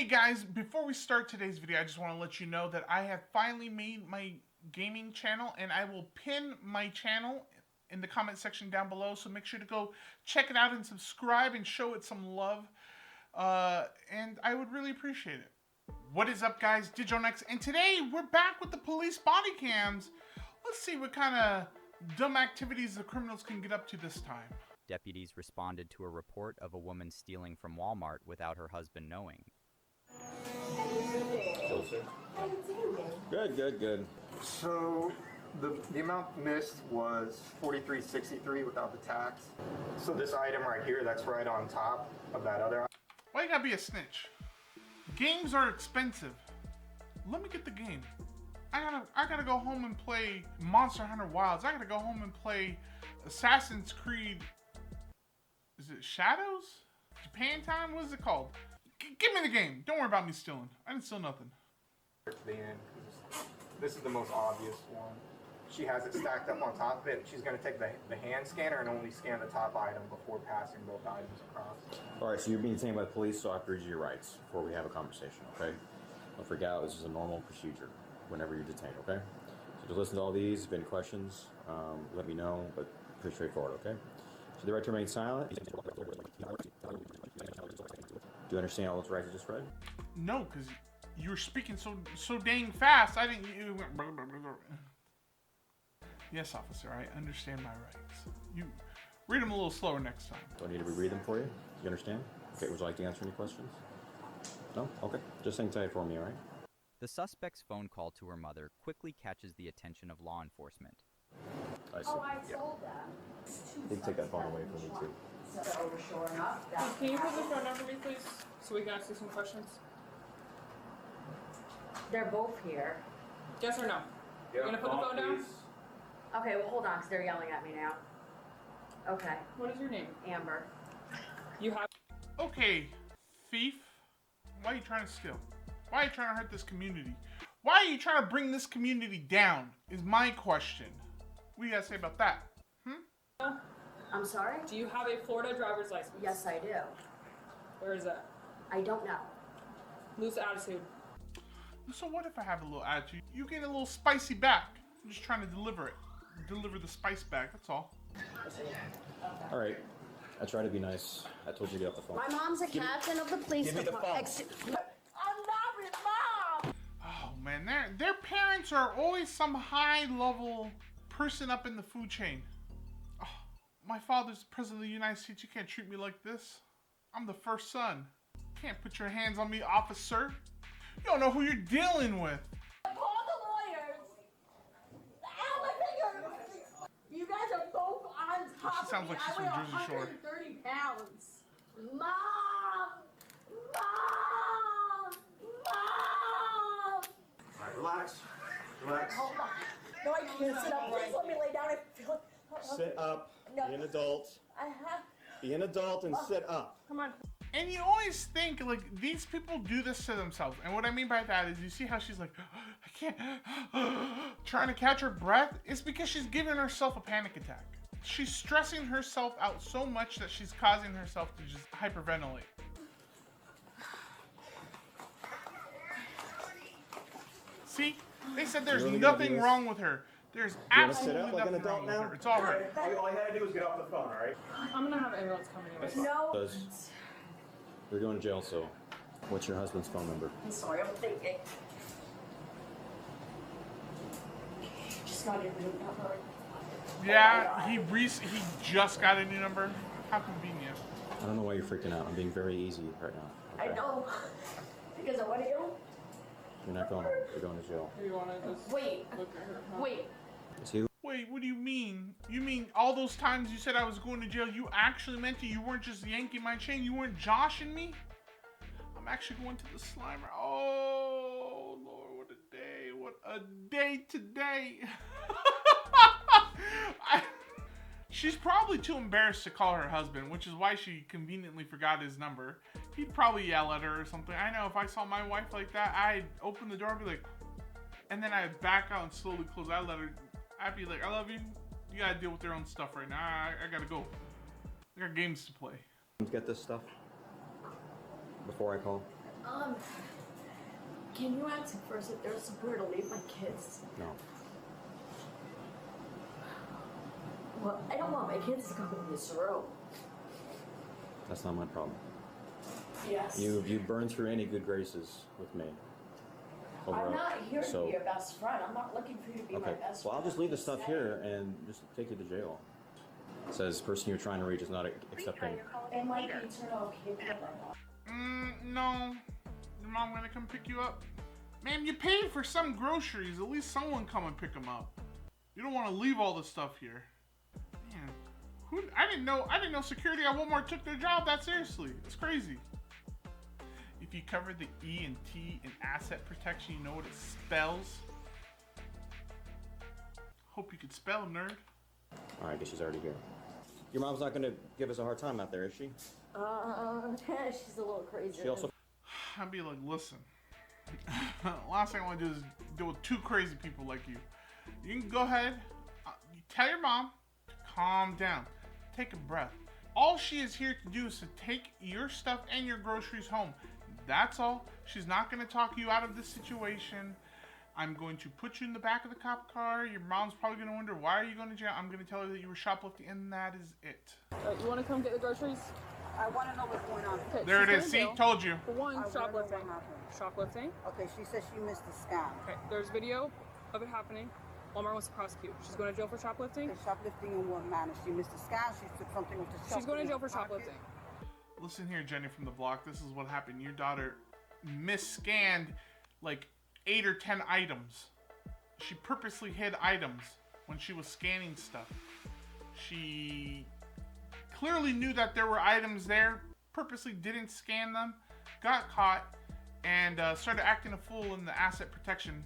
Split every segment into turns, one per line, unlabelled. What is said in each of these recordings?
Hey guys, before we start today's video, I just want to let you know that I have finally made my gaming channel, and I will pin my channel in the comment section down below, so make sure to go check it out and subscribe and show it some love, and I would really appreciate it. What is up guys, Digitalnex, and today we're back with the police body cams. Let's see what kind of dumb activities the criminals can get up to this time.
Deputies responded to a report of a woman stealing from Walmart without her husband knowing.
Good. So the amount missed was $43.63 without the tax. So this item right here, that's right on top of that other.
Why you gotta be a snitch? Games are expensive. Let me get the game. I gotta go home and play Monster Hunter Wilds. I gotta go home and play Assassin's Creed. Is it Shadows? Japan Time? What is it called? Give me the game. Don't worry about me stealing. I didn't steal nothing.
To the end. This is the most obvious one. She has it stacked up on top of it. She's going to take the hand scanner and only scan the top item before passing both items across.
All right, so you're being detained by the police, so I have to read you your rights before we have a conversation, okay? Don't freak out. This is a normal procedure whenever you're detained, okay? So just listen to all these. If you have any questions, let me know, but pretty straightforward, okay? So the right to remain silent. Do you understand all those rights I just read?
No, because you were speaking so dang fast. I didn't. Yes, officer, I understand my rights. You read them a little slower next time.
Do I need to reread them for you? You understand? Okay, would you like to answer any questions? No? Okay. Just hang tight for me, all right?
The suspect's phone call to her mother quickly catches the attention of law enforcement.
I see.
Oh, I told them.
They can take that phone away from me, too.
So sure enough, that
Can you put the phone down for me, please, so we can ask you some questions?
they're both here.
Yes or no? You're gonna put the phone down?
Okay, well hold on, because they're yelling at me now. Okay,
What is your name?
Amber.
You have.
Okay, thief. Why are you trying to steal? Why are you trying to hurt this community? Why are you trying to bring this community down? Is my question. What do you gotta say about that?
I'm sorry?
Do you have a Florida driver's license?
Yes, I do.
Where is that?
I don't know.
Loose attitude.
So what if I have a little attitude? You get a little spicy back. I'm just trying to deliver it. Deliver the spice back, that's all.
All right. I try to be nice. I told you to get off the phone.
My mom's a captain of the police
give me the
department.
phone.
I'm not with Mom!
Oh man, their parents are always some high-level person up in the food chain. Oh, my father's the president of the United States. You can't treat me like this. I'm the first son. Can't put your hands on me, officer. You don't know who you're dealing with.
Call the lawyers! Ow, my finger! You guys are both on top
She sounds
of me.
like she's
I weigh
from Jersey Shore.
130 pounds. Mom! Mom! Mom!
All right, relax.
Hold on. No, I can't sit up. Please let me lay down. I feel it.
Sit up.
No.
Be an adult.
I have.
Be an adult and sit up.
Come on.
And you always think, like, these people do this to themselves. And what I mean by that is you see how she's like, I can't, trying to catch her breath. It's because she's giving herself a panic attack. She's stressing herself out so much that she's causing herself to just hyperventilate. See? They said there's
really gonna do
nothing
this?
wrong with her. There's
You wanna sit
absolutely
up like an
nothing
adult
wrong with
now?
her. It's all right.
All you had to do was get off the phone, all right?
I'm gonna have ambulance coming anyways.
No.
Does. We're going to jail, so what's your husband's phone number?
I'm sorry, I'm thinking. Just got a new number.
Yeah, he just got a new number. How convenient.
I don't know why you're freaking out. I'm being very easy right now.
I
okay?
know. Because of what you?
You're not going home. You're going to jail.
Do you wanna just
Wait.
look at her? Huh?
Wait.
See?
Wait, what do you mean? You mean all those times you said I was going to jail, you actually meant it? You weren't just yanking my chain? You weren't joshing me? I'm actually going to the Slimer. Oh, Lord, what a day. What a day today. She's probably too embarrassed to call her husband, which is why she conveniently forgot his number. He'd probably yell at her or something. I know if I saw my wife like that, I'd open the door and be like, and then I'd back out and slowly close. I'd be like, I love you. You gotta deal with your own stuff right now. I gotta go. I got games to play.
Get this stuff before I call.
Can you ask first if there's somewhere to leave my kids?
No.
Well, I don't want my kids to come in this room.
That's not my problem.
Yes.
You've burned through any good graces with me.
I'm not here to
so-
be your best friend. I'm not looking for you to be my
Okay.
best
Well, I'll
friend.
just leave the stuff
Stay.
here and just take you to jail. It says person you're trying to reach is not accepting.
It might be turned okay,
No. Your mom gonna come pick you up? Ma'am, you paid for some groceries. At least someone come and pick them up. You don't want to leave all the stuff here. Man, I didn't know security at Walmart took their job that seriously. It's crazy. If you cover the E and T in asset protection, you know what it spells? Hope you could spell, nerd.
Alright, I guess she's already here. Your mom's not gonna give us a hard time out there, is she?
She's a little crazy.
She also
I'd be like, listen. Last thing I want to do is deal with two crazy people like you. You can go ahead, you tell your mom to calm down, take a breath. All she is here to do is to take your stuff and your groceries home. That's all. She's not going to talk you out of this situation. I'm going to put you in the back of the cop car. Your mom's probably going to wonder, why are you going to jail? I'm going to tell her that you were shoplifting, and that is it.
You want to come get the groceries?
I want to know what's going on.
Okay,
There it
she's
is.
gonna
See,
jail
told you.
For one,
I wanna know
shoplifting.
what happened.
Shoplifting.
Okay, she says she missed the scam.
Okay, there's video of it happening. Walmart wants to prosecute. She's going to jail for shoplifting.
Okay, shoplifting in what manner? She missed the scam. She took something with the shop.
She's going to jail for shoplifting.
Listen here, Jenny from the block. This is what happened. Your daughter misscanned like 8 or 10 items. She purposely hid items when she was scanning stuff. She clearly knew that there were items there, purposely didn't scan them, got caught, and started acting a fool in the asset protection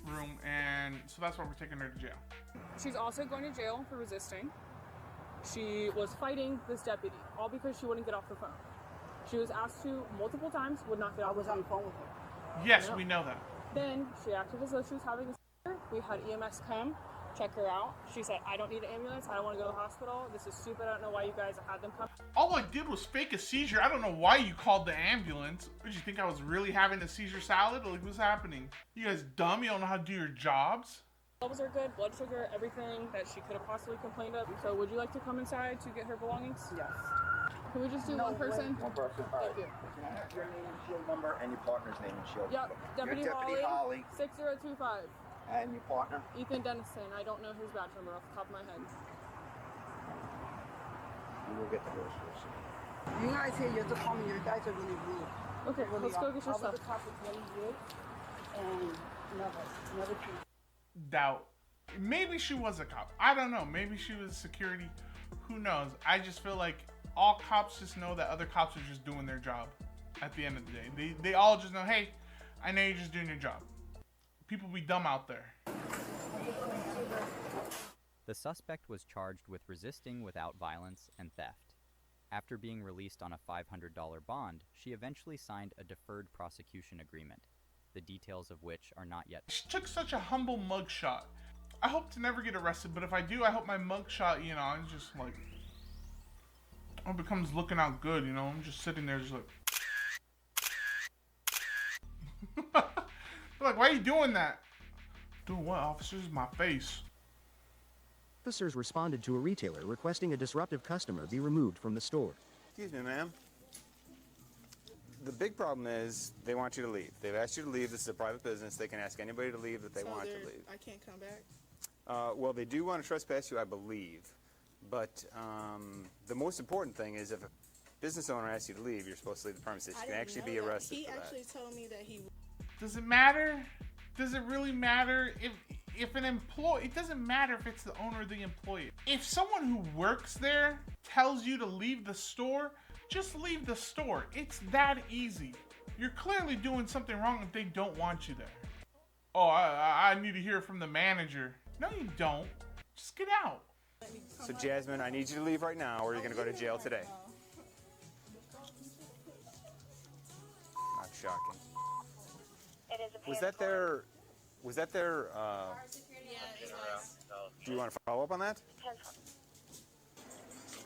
room, and so that's why we're taking her to jail.
She's also going to jail for resisting. She was fighting this deputy, all because she wouldn't get off the phone. She was asked to multiple times, would not get
I
off
was
the
on
phone.
the phone with her.
Yes, we know that.
Then she acted as though she was having a seizure. We had EMS come, check her out. She said, I don't need an ambulance. I don't want to go to the hospital. This is stupid. I don't know why you guys had them come.
All I did was fake a seizure. I don't know why you called the ambulance. Did you think I was really having a seizure salad? Like, what's happening? You guys dumb? You don't know how to do your jobs?
Levels are good, blood sugar, everything that she could have possibly complained of. So would you like to come inside to get her belongings?
Yes.
Can we just do one person?
One person. All right.
Thank you.
Can I have your name and shield number and your partner's name and shield
Yep,
number?
Deputy,
Your Holly
6025.
and your partner.
Ethan Dennison. I don't know his badge number off the top of my head.
You will get the groceries.
You guys here, you have to call me. You guys are really rude.
Okay,
Really
let's go
are.
get your
I
stuff.
was the cop with really rude. And never treated.
Doubt. Maybe she was a cop. I don't know. Maybe she was security. Who knows? I just feel like all cops just know that other cops are just doing their job at the end of the day. They all just know, hey, I know you're just doing your job. People be dumb out there.
The suspect was charged with resisting without violence and theft. After being released on a $500 bond, she eventually signed a deferred prosecution agreement, the details of which are not yet.
She took such a humble mugshot. I hope to never get arrested, but if I do, I hope my mugshot, you know, is just like, it becomes looking out good, you know. I'm just sitting there just like, like, why are you doing that? Doing what, officers? My face.
Officers responded to a retailer requesting a disruptive customer be removed from the store.
Excuse me, ma'am. The big problem is they want you to leave. They've asked you to leave. This is a private business. They can ask anybody to leave that they want to leave.
I can't come back.
Well, they do want to trespass you, I believe. But the most important thing is if a business owner asks you to leave, you're supposed to leave the premises. You can actually be arrested
He
for that.
actually told me that he.
Does it matter? Does it really matter if an employee? It doesn't matter if it's the owner or the employee. If someone who works there tells you to leave the store, just leave the store. It's that easy. You're clearly doing something wrong if they don't want you there. Oh, I need to hear from the manager. No, you don't. Just get out.
So, Jasmine, I need you to leave right now or you're going to go to jail today. Not shocking. Was that their, do you want to follow up on that?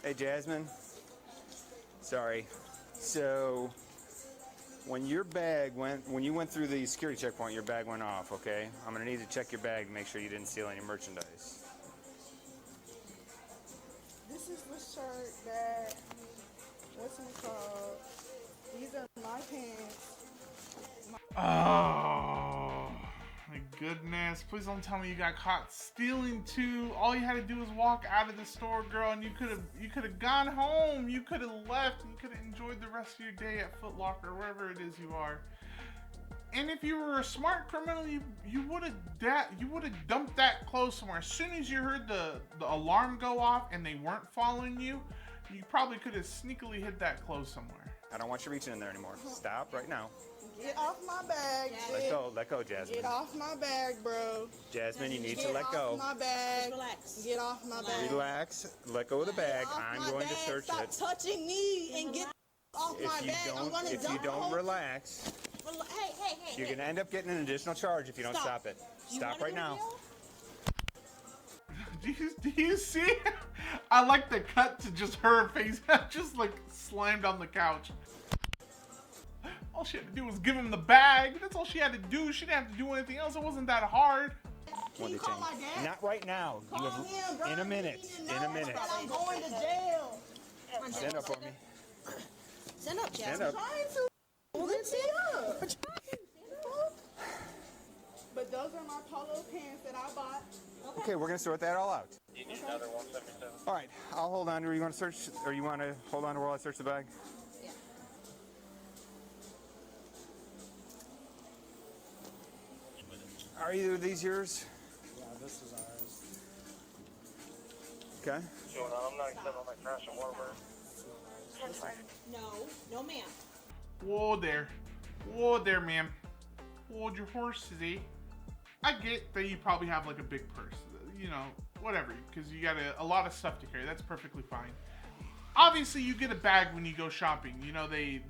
Hey, Jasmine. Sorry. So, When you went through the security checkpoint, your bag went off, okay? I'm gonna need to check your bag to make sure you didn't steal any merchandise.
This is the shirt that, what's it called? These are my pants.
Oh my goodness. Please don't tell me you got caught stealing too. All you had to do was walk out of the store, girl, and you could have gone home. You could have left. You could have enjoyed the rest of your day at Foot Locker, wherever it is you are. And if you were a smart criminal, you would have dumped that clothes somewhere. As soon as you heard the alarm go off and they weren't following you, you probably could have sneakily hid that clothes somewhere.
I don't want you reaching in there anymore. Stop right now.
Get off my bag.
Let go, Jasmine.
Get off my bag, bro.
Jasmine, you need to let go.
Get off my bag.
Just relax.
Get off my bag.
Relax. Let go of the bag. I'm going to search it.
Stop touching me and get off my bag.
If you don't relax,
Hey.
you're going to end up getting an additional charge if you don't stop it. Stop right now.
Do you see? I like the cut to just her face just like slammed on the couch. All she had to do was give him the bag. That's all she had to do. She didn't have to do anything else. It wasn't that hard.
Can you call my dad?
Not right now.
Call him, bro.
In a minute.
In a minute. I'm going to jail.
Stand up for me.
Stand up, Jasmine.
Stand up.
Trying to. Well, then stand up. But those are my polo pants that I bought.
Okay, we're going to sort that all out. You need another 177. All right, I'll hold on to her. You want to search, or you want to hold on to her while I search the bag?
Yeah.
Are either of these yours?
Yeah, this is ours.
Okay.
I'm not accepting my crash and Warburg.
No, ma'am.
Whoa there, ma'am. Hold your horses, eh? I get that you probably have like a big purse, you know, whatever, because you got a lot of stuff to carry. That's perfectly fine. Obviously, you get a bag when you go shopping. You know, they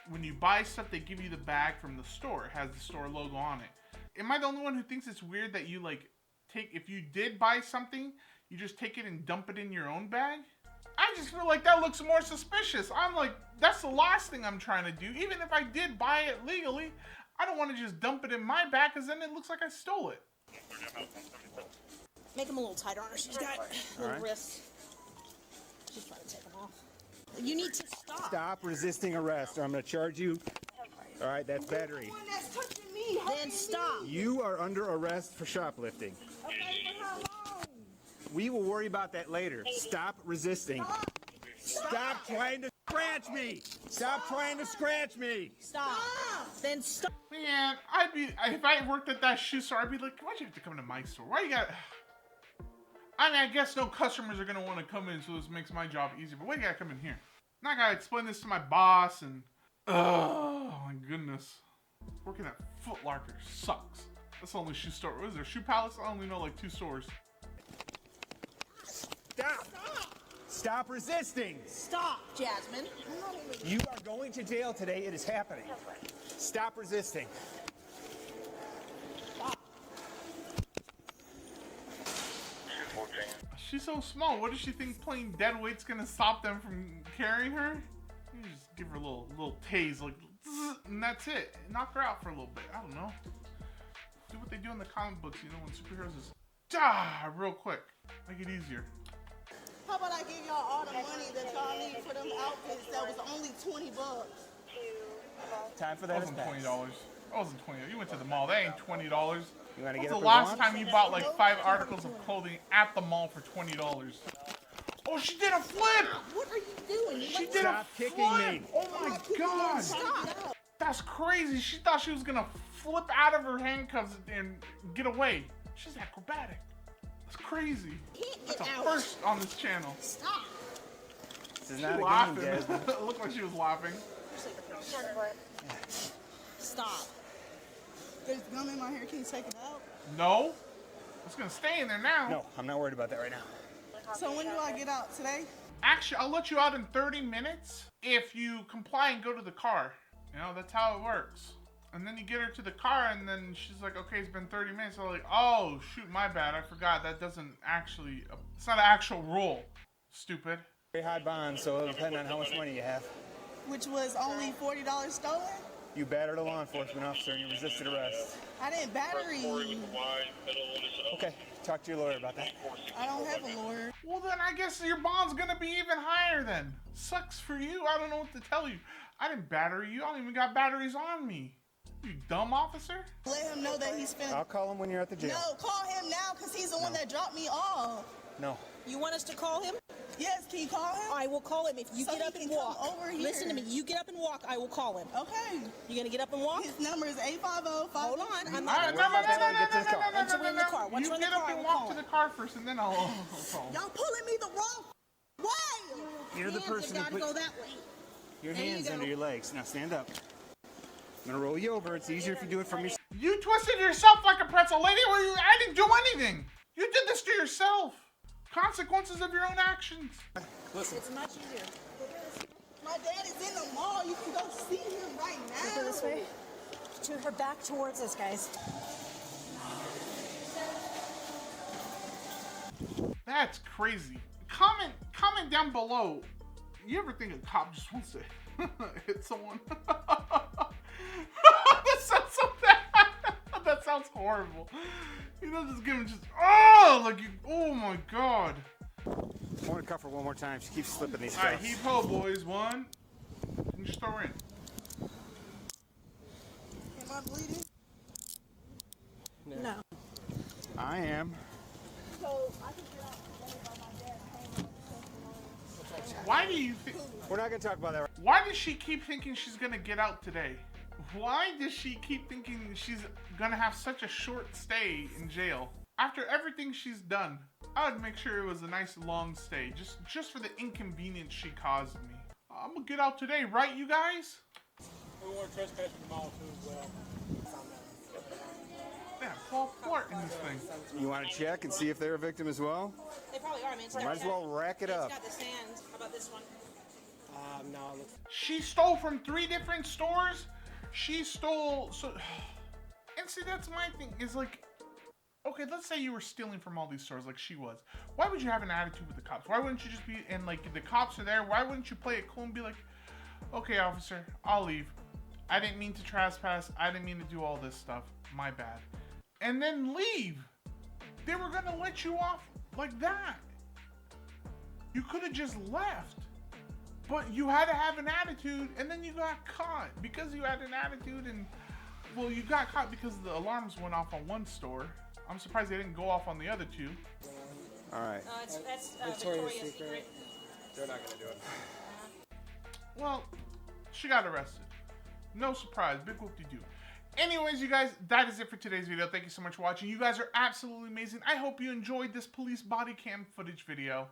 when you buy stuff, they give you the bag from the store. It has the store logo on it. Am I the only one who thinks it's weird that you like if you did buy something, you just take it and dump it in your own bag? I just feel like that looks more suspicious. I'm like, that's the last thing I'm trying to do. Even if I did buy it legally, I don't want to just dump it in my bag because then it looks like I stole it.
Make them a little tighter on her. She's got little wrists. She's trying to take them off. You need to stop.
Stop resisting arrest, or I'm going to charge you. All right, that's battery.
One that's touching me.
Then stop.
You are under arrest for shoplifting.
Okay, for how long?
We will worry about that later. Stop resisting. Stop trying to scratch me. Stop trying to scratch me.
Stop. Then stop.
Man, if I worked at that shoe store, I'd be like, why'd you have to come to my store? Why you got? I mean, I guess no customers are gonna want to come in, so this makes my job easier. But why you gotta come in here? Now I gotta explain this to my boss, and oh my goodness, working at Foot Locker sucks. That's the only shoe store. What is there? Shoe Palace? I only know like 2 stores.
Stop. Stop resisting.
Stop, Jasmine.
You are going to jail today. It is happening. Stop resisting.
Stop.
She's so small. What does she think playing dead weight's gonna stop them from carrying her? You just give her a little tase, like, zzz, and that's it. Knock her out for a little bit. I don't know. Do what they do in the comic books, you know, when superheroes is real quick. Make it easier.
How about I give y'all all the money that y'all need for them outfits that was only $20?
Time for
That
that.
wasn't $20. That wasn't $20. You went to the mall. That ain't $20.
You want to
When's
get
the
up
last
and
time you bought like 5 articles of clothing at the mall for $20? Oh, she did a flip!
What are you doing?
She did
Stop
a flip!
kicking me.
Oh my god!
Stop.
That's crazy. She thought she was gonna flip out of her handcuffs and get away. She's acrobatic. That's crazy. That's a first on this channel.
Stop.
This is
She
not a game,
laughing.
Jasmine.
Look like she was laughing.
Stop.
There's gum in my hair. Can you take it out?
No. It's gonna stay in there now.
No, I'm not worried about that right now.
So when do I get out? Today?
Actually, I'll let you out in 30 minutes if you comply and go to the car. You know, that's how it works. And then you get her to the car, and then she's like, okay, it's been 30 minutes. I'm like, oh, shoot, my bad. I forgot. That doesn't actually, it's not an actual rule. Stupid.
Very high bond, so it'll depend on how much money you have.
Which was only $40 stolen?
You battered a law enforcement officer and you resisted arrest.
I didn't battery you.
Okay, talk to your lawyer about that.
I don't have a lawyer.
Well, then I guess your bond's gonna be even higher then. Sucks for you. I don't know what to tell you. I didn't batter you. I don't even got batteries on me. You dumb officer.
Let him know that he's finna.
I'll call him when you're at the jail.
No, call him now because he's the one that dropped me off.
No.
You want us to call him?
Yes, can you call him?
I will call him if you
So
get
he
up and
can come
walk.
over here.
Listen to me. You get up and walk, I will call him.
Okay.
You gonna get up and walk?
His number is 850.
Hold on. I'm
No,
not. Once we're in the car. Once
You
we're in the
get
car,
up
I
and
will
walk
call
to
him.
the car first, and then I'll call.
Y'all pulling me the wrong way.
You're the person who
gotta
put
go that way.
your
There you
hands
go.
under your legs. Now stand up. I'm gonna roll you over. It's easier if you do it from your.
You twisted yourself like a pretzel, lady. I didn't do anything. You did this to yourself. Consequences of your own actions.
Listen.
It's much easier.
My dad is in the mall. You can go see him right now.
Go this way. To her back towards us, guys.
That's crazy. Comment down below. You ever think a cop just wants to hit someone? That sounds so bad. That sounds horrible. You know, just give him just oh my god.
I want to cuff her one more time. She keeps slipping these
All right,
cuffs.
heave ho, boys. One. And just throw her in.
Am I bleeding?
No.
I am.
So I can get out today by my dad paying
Why do you think?
We're not gonna talk about that. Right.
Why does she keep thinking she's gonna get out today? Why does she keep thinking she's gonna have such a short stay in jail? After everything she's done, I would make sure it was a nice long stay, just for the inconvenience she caused me. I'm gonna get out today, right, you guys?
We want to trespass in the mall too as well.
Yeah, fall apart in this thing.
You want to check and see if they're a victim as well?
They probably are. I mean, it's
Might as well rack it up.
It's got the sand. How about this one?
No, it looks.
She stole from 3 different stores. She stole and see, that's my thing. Is like, okay, let's say you were stealing from all these stores like she was. Why would you have an attitude with the cops? Why wouldn't you just be, and like the cops are there, why wouldn't you play it cool and be like, okay, officer, I'll leave. I didn't mean to trespass. I didn't mean to do all this stuff. My bad. And then leave. They were gonna let you off like that. You could have just left. But you had to have an attitude, and then you got caught. Because you had an attitude, and, well, you got caught because the alarms went off on one store. I'm surprised they didn't go off on the other 2.
All right.
That's
Victoria's
Victoria's
Secret.
Secret.
They're not gonna do it.
Well, she got arrested. No surprise. Big whoop-de-doo. Anyways, you guys, that is it for today's video. Thank you so much for watching. You guys are absolutely amazing. I hope you enjoyed this police body cam footage video.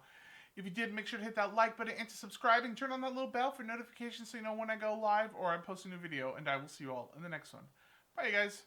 If you did, make sure to hit that like button and to subscribe and turn on that little bell for notifications so you know when I go live or I post a new video. And I will see you all in the next one. Bye, you guys.